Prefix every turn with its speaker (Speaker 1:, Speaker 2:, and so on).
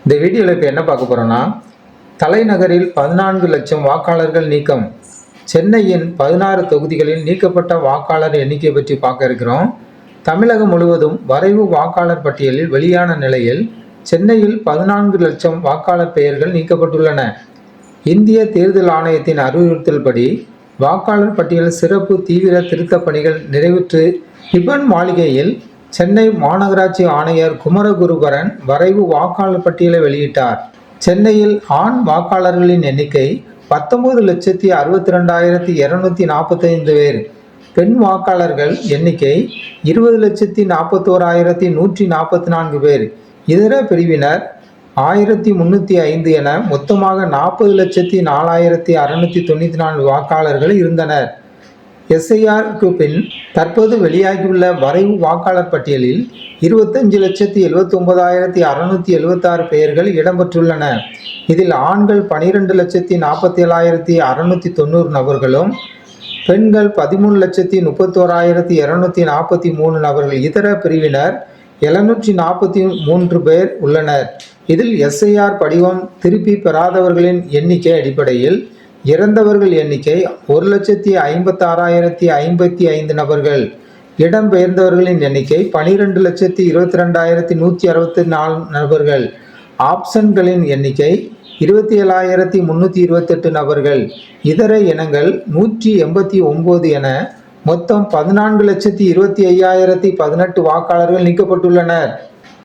Speaker 1: இந்த வீடியோவில் இப்போ என்ன பார்க்க போகிறோன்னா, தலைநகரில் 14 லட்சம் வாக்காளர்கள் நீக்கம். சென்னையின் 16 தொகுதிகளில் நீக்கப்பட்ட வாக்காளர் எண்ணிக்கை பற்றி பார்க்க இருக்கிறோம். தமிழகம் முழுவதும் வரைவு வாக்காளர் பட்டியலில் வெளியான நிலையில் சென்னையில் 14 லட்சம் வாக்காளர் பெயர்கள் நீக்கப்பட்டுள்ளன. இந்திய தேர்தல் ஆணையத்தின் அறிவுறுத்தல்படி வாக்காளர் பட்டியல் சிறப்பு தீவிர திருத்தப் பணிகள் நிறைவுற்று ரிப்பன் மாளிகையில் சென்னை மாநகராட்சி ஆணையர் குமரகுருபரன் வரைவு வாக்காளர் பட்டியலை வெளியிட்டார். சென்னையில் ஆண் வாக்காளர்களின் எண்ணிக்கை 19,62,245 பேர். பெண் வாக்காளர்கள் எண்ணிக்கை 20,41,144 பேர். இதர பிரிவினர் 1,305 என மொத்தமாக 40,04,694 வாக்காளர்கள் இருந்தனர். எஸ்ஐஆருக்கு பின் தற்போது வெளியாகியுள்ள வரைவு வாக்காளர் பட்டியலில் 25,79,676 பெயர்கள் இடம்பெற்றுள்ளன. இதில் ஆண்கள் 12,47,690 நபர்களும், பெண்கள் 13,31,243 நபர்கள். இதர பிரிவினர் 743 பேர் உள்ளனர். இதில் எஸ்ஐஆர் படிவம் திருப்பி பெறாதவர்களின் எண்ணிக்கை அடிப்படையில் இறந்தவர்கள் எண்ணிக்கை 1,56,055 நபர்கள். இடம்பெயர்ந்தவர்களின் எண்ணிக்கை 12,22,164 நபர்கள். ஆப்ஷன்களின் எண்ணிக்கை 27,328 நபர்கள். இதர இனங்கள் 189 என மொத்தம் 14,25,018 வாக்காளர்கள் நீக்கப்பட்டுள்ளனர்.